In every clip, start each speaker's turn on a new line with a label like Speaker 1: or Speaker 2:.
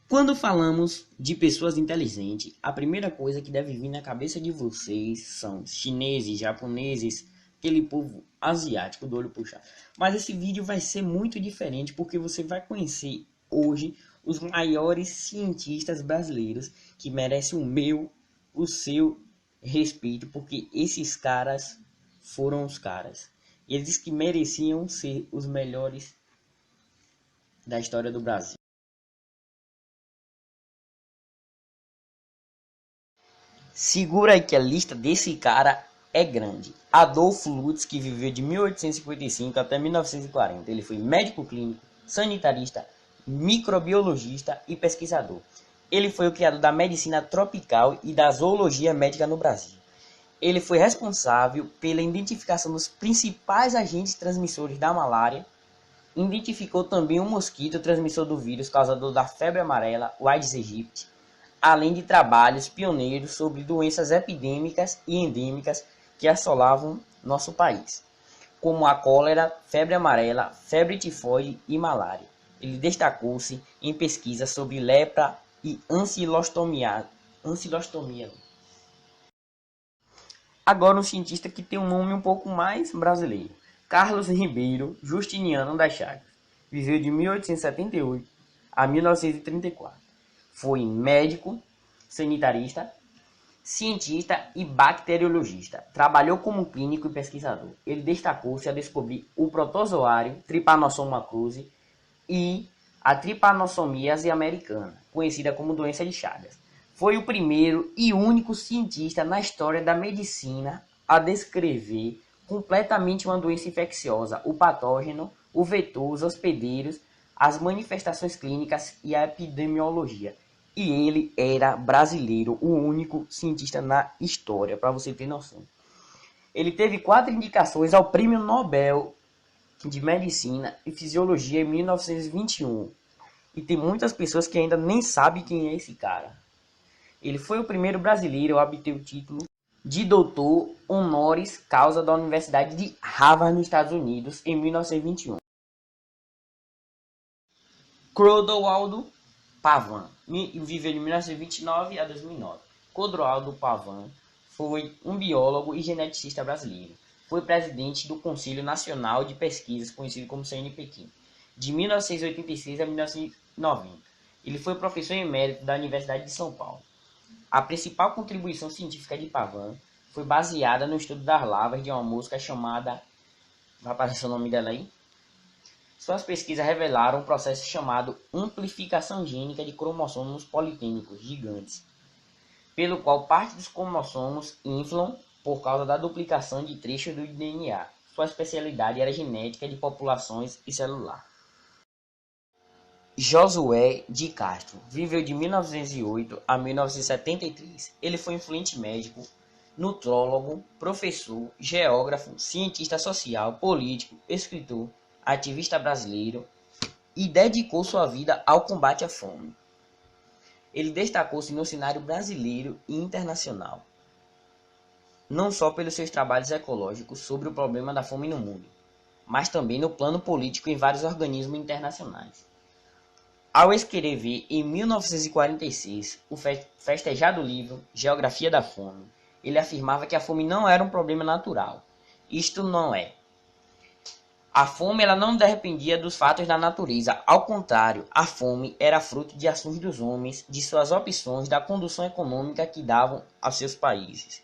Speaker 1: Quando falamos de pessoas inteligentes, a primeira coisa que deve vir na cabeça de vocês são chineses, japoneses, aquele povo asiático do olho puxado. Mas esse vídeo vai ser muito diferente porque você vai conhecer hoje os maiores cientistas brasileiros que merecem o seu respeito, porque esses caras foram os caras. E eles que mereciam ser os melhores da história do Brasil. Segura aí que a lista desse cara é grande. Adolfo Lutz, que viveu de 1855 até 1940. Ele foi médico clínico, sanitarista, microbiologista e pesquisador. Ele foi o criador da medicina tropical e da zoologia médica no Brasil. Ele foi responsável pela identificação dos principais agentes transmissores da malária. Identificou também um mosquito transmissor do vírus causador da febre amarela, o Aedes aegypti, além de trabalhos pioneiros sobre doenças epidêmicas e endêmicas que assolavam nosso país, como a cólera, febre amarela, febre tifoide e malária. Ele destacou-se em pesquisas sobre lepra e ancilostomia. Agora um cientista que tem um nome um pouco mais brasileiro. Carlos Ribeiro Justiniano das Chagas. Viveu de 1878 a 1934. Foi médico, sanitarista, cientista e bacteriologista. Trabalhou como clínico e pesquisador. Ele destacou-se a descobrir o protozoário Trypanosoma cruzi e a trypanosomiase americana, conhecida como doença de Chagas. Foi o primeiro e único cientista na história da medicina a descrever completamente uma doença infecciosa, o patógeno, o vetor, os hospedeiros, as manifestações clínicas e a epidemiologia. E ele era brasileiro, o único cientista na história, para você ter noção. Ele teve 4 indicações ao Prêmio Nobel de Medicina e Fisiologia em 1921. E tem muitas pessoas que ainda nem sabem quem é esse cara. Ele foi o primeiro brasileiro a obter o título de doutor honoris causa da Universidade de Harvard, nos Estados Unidos, em 1921. Clodoaldo Pavão viveu de 1929 a 2009. Clodoaldo Pavão foi um biólogo e geneticista brasileiro. Foi presidente do Conselho Nacional de Pesquisas, conhecido como CNPq, de 1986 a 1990. Ele foi professor emérito da Universidade de São Paulo. A principal contribuição científica de Pavão foi baseada no estudo das larvas de uma mosca chamada... Vai aparecer o nome dela aí? Suas pesquisas revelaram um processo chamado amplificação gênica de cromossomos politênicos gigantes, pelo qual parte dos cromossomos inflam por causa da duplicação de trechos do DNA. Sua especialidade era genética de populações e celular. Josué de Castro viveu de 1908 a 1973. Ele foi influente médico, nutrólogo, professor, geógrafo, cientista social, político, escritor, ativista brasileiro e dedicou sua vida ao combate à fome. Ele destacou-se no cenário brasileiro e internacional, não só pelos seus trabalhos ecológicos sobre o problema da fome no mundo, mas também no plano político em vários organismos internacionais. Ao escrever em 1946 o festejado livro Geografia da Fome, ele afirmava que a fome não era um problema natural. Isto não é. A fome ela não dependia dos fatos da natureza. Ao contrário, a fome era fruto de ações dos homens, de suas opções, da condução econômica que davam aos seus países.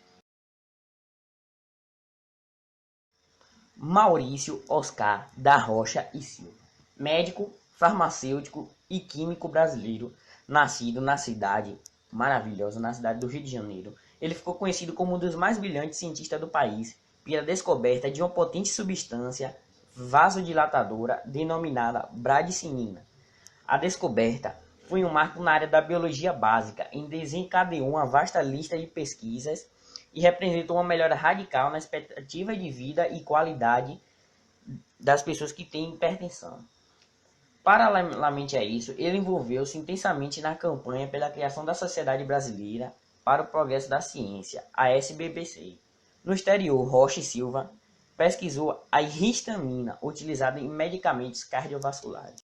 Speaker 1: Maurício Oscar da Rocha e Silva, médico, farmacêutico e químico brasileiro, nascido na cidade maravilhosa, na cidade do Rio de Janeiro. Ele ficou conhecido como um dos mais brilhantes cientistas do país pela descoberta de uma potente substância vasodilatadora denominada bradicinina. A descoberta foi um marco na área da biologia básica e desencadeou uma vasta lista de pesquisas e representou uma melhora radical na expectativa de vida e qualidade das pessoas que têm hipertensão. Paralelamente a isso, ele envolveu-se intensamente na campanha pela criação da Sociedade Brasileira para o Progresso da Ciência, a SBPC. No exterior, Rocha e Silva pesquisou a histamina utilizada em medicamentos cardiovasculares.